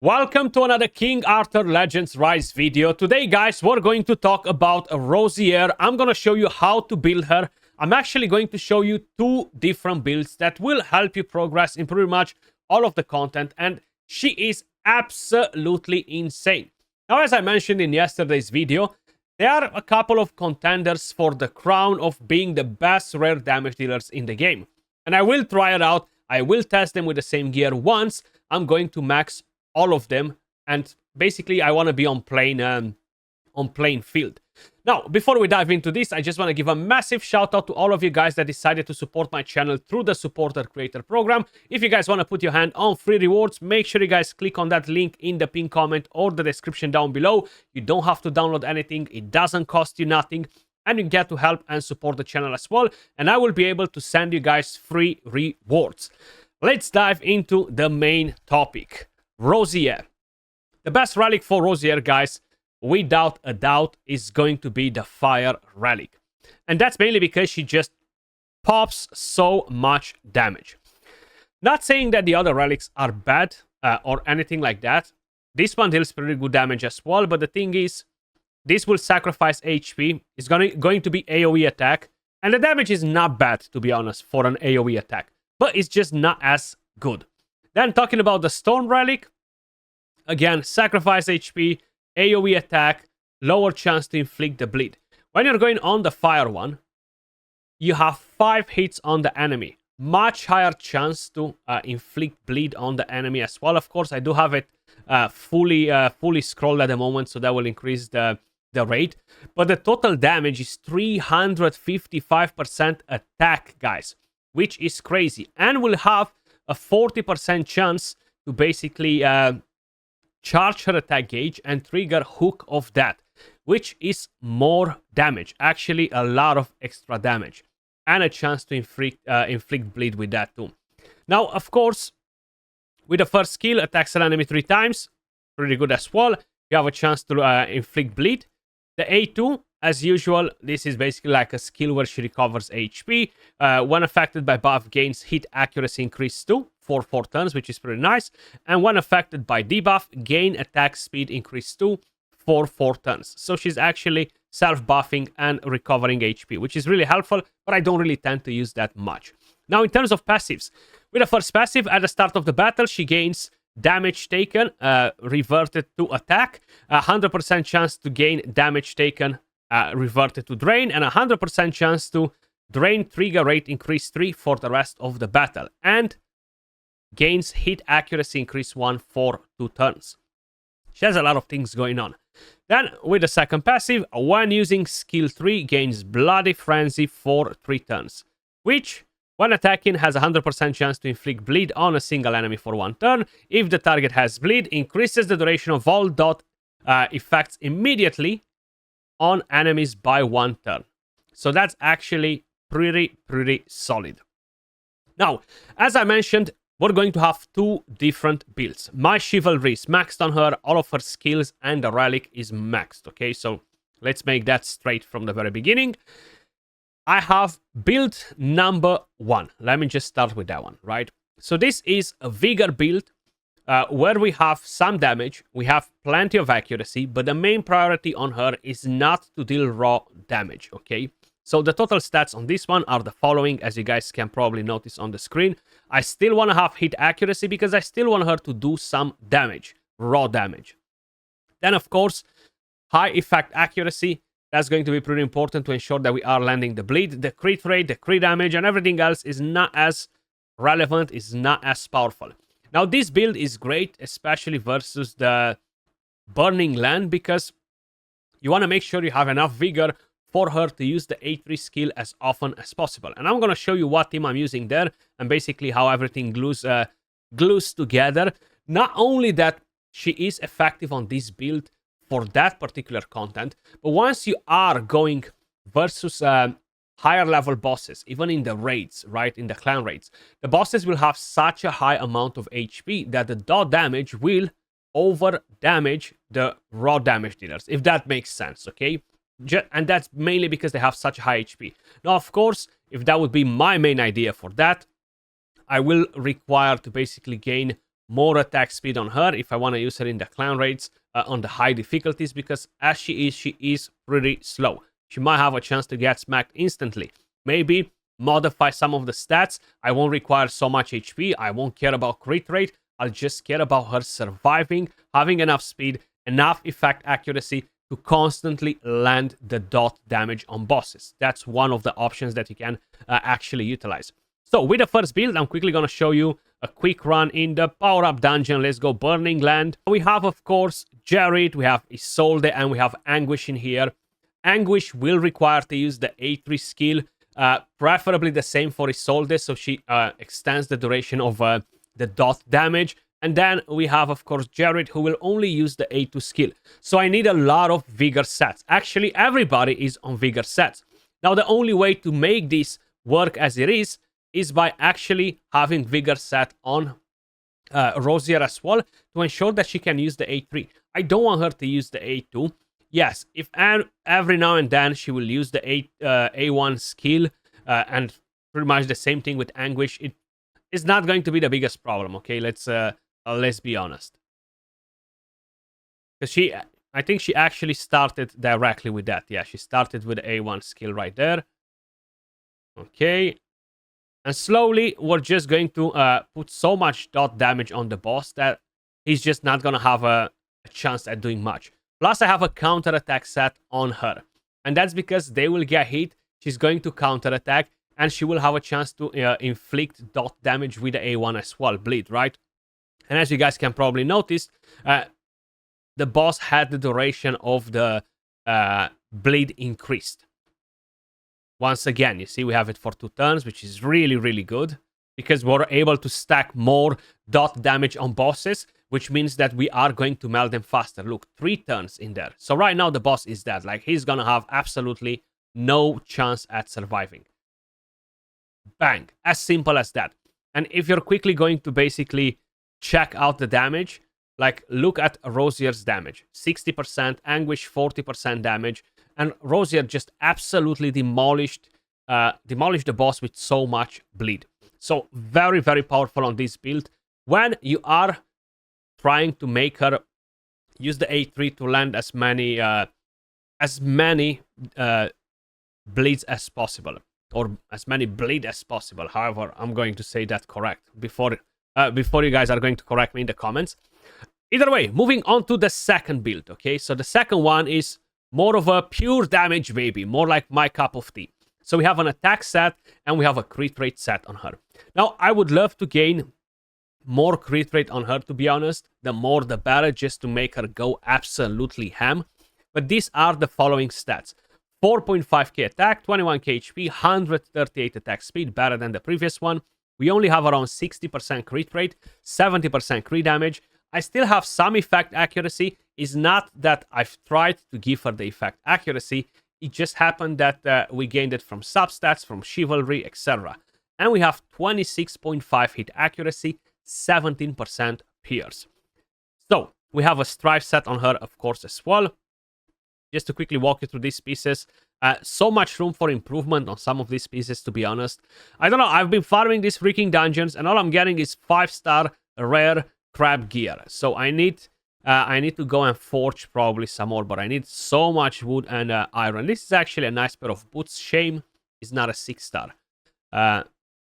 Welcome to another King Arthur Legends Rise video. Today, guys, we're going to talk about Rosier. I'm going to show you how to build her. I'm actually going to show you two different builds that will help you progress in pretty much all of the content. And she is absolutely insane. Now, as I mentioned in yesterday's video, there are a couple of contenders for the crown of being the best rare damage dealers in the game. And I will try it out. I will test them with the same gear once. I'm going to max all of them, and basically I want to be on plain field. Now, before we dive into this, I just want to give a massive shout out to all of you guys that decided to support my channel through the supporter creator program. If you guys want to put your hand on free rewards, make sure you guys click on that link in the pinned comment or the description down below. You don't have to download anything, it doesn't cost you nothing, and you get to help and support the channel as well, and I will be able to send you guys free rewards. Let's dive into the main topic. Rosier. The best relic for Rosier, guys, without a doubt, is going to be the fire relic. And that's mainly because she just pops so much damage. Not saying that the other relics are bad or anything like that. This one deals pretty good damage as well, but the thing is, this will sacrifice HP. It's going to be AoE attack, and the damage is not bad, to be honest, for an AoE attack, but it's just not as good. Then talking about the Storm Relic, again, sacrifice HP, AoE attack, lower chance to inflict the bleed. When you're going on the Fire one, you have 5 hits on the enemy. Much higher chance to inflict bleed on the enemy as well. Of course, I do have it fully scrolled at the moment, so that will increase the rate. But the total damage is 355% attack, guys, which is crazy. And will have a 40% chance to basically charge her attack gauge and trigger hook of that, which is more damage. Actually, a lot of extra damage. And a chance to inflict bleed with that too. Now, of course, with the first skill, attacks an enemy 3 times. Pretty good as well. You have a chance to inflict bleed. The A2, as usual, this is basically like a skill where she recovers HP. When affected by buff, gains hit accuracy increase 2 for 4 turns, which is pretty nice. And when affected by debuff, gain attack speed increase 2 for 4 turns. So she's actually self-buffing and recovering HP, which is really helpful, but I don't really tend to use that much. Now, in terms of passives, with the first passive, at the start of the battle, she gains damage taken, reverted to attack, 100% chance to gain damage taken, reverted to drain, and 100% chance to drain trigger rate increase 3 for the rest of the battle, and gains hit accuracy increase 1 for 2 turns. She has a lot of things going on. Then, with the second passive, when using skill 3, gains Bloody Frenzy for 3 turns, which, when attacking, has a 100% chance to inflict bleed on a single enemy for 1 turn. If the target has bleed, increases the duration of all dot effects immediately on enemies by 1 turn. So that's actually pretty solid. Now, as I mentioned, we're going to have 2 different builds. My Chivalry is maxed on her, all of her skills, and the relic is maxed, okay? So let's make that straight from the very beginning. I have build number 1. Let me just start with that one, right? So this is a Vigor build where we have some damage, we have plenty of accuracy, but the main priority on her is not to deal raw damage, okay? So the total stats on this one are the following, as you guys can probably notice on the screen. I still want to have hit accuracy because I still want her to do some damage, raw damage. Then, of course, high effect accuracy. That's going to be pretty important to ensure that we are landing the bleed. The crit rate, the crit damage, and everything else is not as relevant, is not as powerful. Now, this build is great, especially versus the Burning Land, because you want to make sure you have enough vigor for her to use the A3 skill as often as possible. And I'm going to show you what team I'm using there and basically how everything glues together. Not only that she is effective on this build for that particular content, but once you are going versus higher level bosses, even in the raids, right, in the clan raids, the bosses will have such a high amount of HP that the dot damage will over damage the raw damage dealers, if that makes sense, okay? And that's mainly because they have such high HP. Now, of course, if that would be my main idea for that, I will require to basically gain more attack speed on her if I want to use her in the clan raids on the high difficulties, because as she is pretty slow. She might have a chance to get smacked instantly. Maybe modify some of the stats. I won't require so much HP. I won't care about crit rate. I'll just care about her surviving, having enough speed, enough effect accuracy to constantly land the dot damage on bosses. That's one of the options that you can actually utilize. So with the first build, I'm quickly going to show you a quick run in the power-up dungeon. Let's go Burning Land. We have, of course, Jared, we have Isolde, and we have Anguish in here. Anguish will require to use the A3 skill, preferably the same for Isolde, so she extends the duration of the dot damage. And then we have, of course, Jared, who will only use the A2 skill. So I need a lot of Vigor sets. Actually, everybody is on Vigor sets. Now, the only way to make this work as it is by actually having Vigor set on Rosier as well, to ensure that she can use the A3. I don't want her to use the A2. Yes, if every now and then she will use the A1 skill, and pretty much the same thing with Anguish, it is not going to be the biggest problem, okay? Let's be honest. Because I think she actually started directly with that. Yeah, she started with the A1 skill right there. Okay. And slowly, we're just going to put so much dot damage on the boss that he's just not going to have a chance at doing much. Plus, I have a counterattack set on her. And that's because they will get hit. She's going to counterattack. And she will have a chance to inflict dot damage with the A1 as well. Bleed, right? And as you guys can probably notice, the boss had the duration of the bleed increased. Once again, you see we have it for 2 turns, which is really, really good. Because we're able to stack more dot damage on bosses, which means that we are going to melt them faster. Look, 3 turns in there. So right now the boss is dead. Like, he's gonna have absolutely no chance at surviving. Bang. As simple as that. And if you're quickly going to basically check out the damage, like, look at Rosier's damage. 60%, Anguish 40% damage. And Rosier just absolutely demolished the boss with so much bleed. So very, very powerful on this build. When you are trying to make her use the A3 to land as many bleeds as possible, or as many bleed as possible. However, I'm going to say that correct before you guys are going to correct me in the comments. Either way, moving on to the second build. Okay, so the second one is more of a pure damage baby, more like my cup of tea. So we have an attack set and we have a crit rate set on her. Now, I would love to gain more crit rate on her, to be honest. The more the better, just to make her go absolutely ham. But these are the following stats. 4.5k attack, 21k HP, 138 attack speed, better than the previous one. We only have around 60% crit rate, 70% crit damage. I still have some effect accuracy. It's not that I've tried to give her the effect accuracy. It just happened that we gained it from substats, from chivalry, etc. And we have 26.5 hit accuracy, 17% pierce. So we have a strife set on her, of course, as well. Just to quickly walk you through these pieces. So much room for improvement on some of these pieces, to be honest. I don't know, I've been farming these freaking dungeons, and all I'm getting is 5-star rare crab gear. So I need to go and forge probably some more, but I need so much wood and iron. This is actually a nice pair of boots. Shame it's not a 6-star.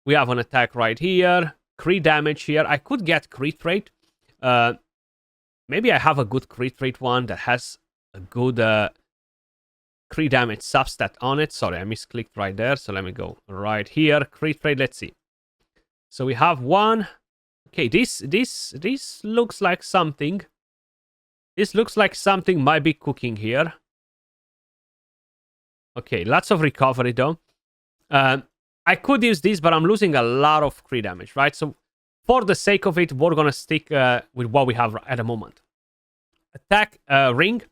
We have an attack right here. Crit damage here. I could get crit rate. Maybe I have a good crit rate one that has a good crit damage substat on it. Sorry, I misclicked right there. So let me go right here. Crit rate, let's see. So we have one. Okay, this looks like something. This looks like something might be cooking here. Okay, lots of recovery though. I could use this, but I'm losing a lot of crit damage, right? So for the sake of it, we're gonna stick with what we have at the moment. Attack ring.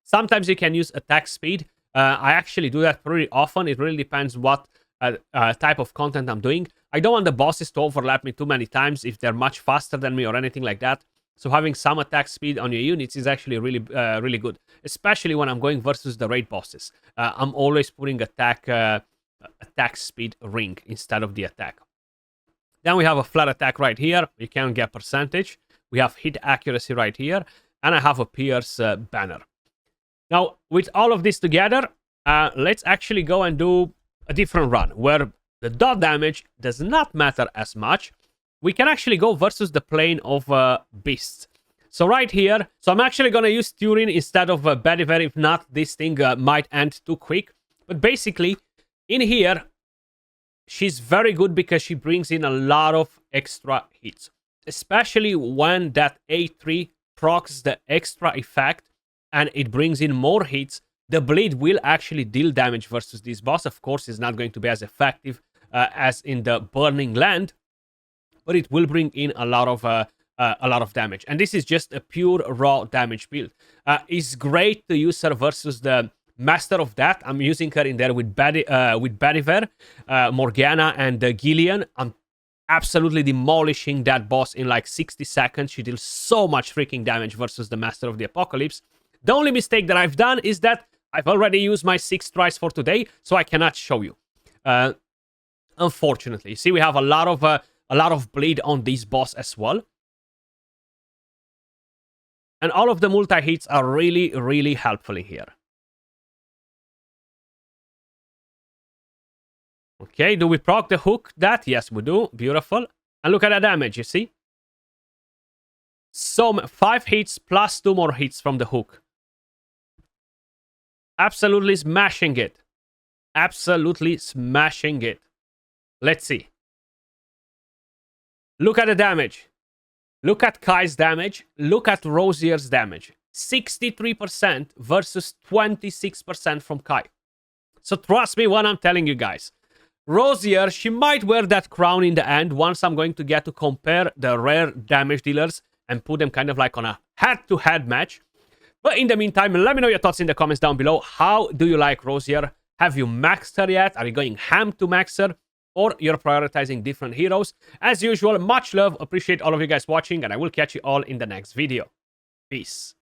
Sometimes you can use attack speed. I actually do that pretty often. It really depends what type of content I'm doing. I don't want the bosses to overlap me too many times if they're much faster than me or anything like that. So having some attack speed on your units is actually really good, especially when I'm going versus the raid bosses. I'm always putting attack speed ring instead of the attack. Then we have a flat attack right here. You can get percentage. We have hit accuracy right here. And I have a Pierce banner. Now, with all of this together, let's actually go and do a different run where the dot damage does not matter as much. We can actually go versus the plane of beasts. So right here, so I'm actually going to use Turin instead of Bediver. If not, this thing might end too quick. But basically, in here, she's very good because she brings in a lot of extra hits. Especially when that A3 procs the extra effect and it brings in more hits, the bleed will actually deal damage versus this boss. Of course, it's not going to be as effective as in the Burning Land, but it will bring in a lot of damage. And this is just a pure raw damage build. It's great to use her versus the Master of Death. I'm using her in there with Bediver, Morgana, and Gillian. I'm absolutely demolishing that boss in like 60 seconds. She deals so much freaking damage versus the Master of the Apocalypse. The only mistake that I've done is that I've already used my 6 tries for today, so I cannot show you. Unfortunately, see, we have a lot of bleed on this boss as well, and all of the multi hits are really, really helpful in here. Okay, do we proc the hook that? Yes, we do. Beautiful. And look at the damage, you see? So 5 hits plus 2 more hits from the hook. Absolutely smashing it. Absolutely smashing it. Let's see. Look at the damage. Look at Kai's damage. Look at Rosier's damage. 63% versus 26% from Kai. So trust me when I'm telling you guys. Rosier, she might wear that crown in the end once I'm going to get to compare the rare damage dealers and put them kind of like on a head-to-head match. But in the meantime, let me know your thoughts in the comments down below. How do you like Rosier? Have you maxed her yet? Are you going ham to max her? Or you're prioritizing different heroes? As usual, much love. Appreciate all of you guys watching, and I will catch you all in the next video. Peace.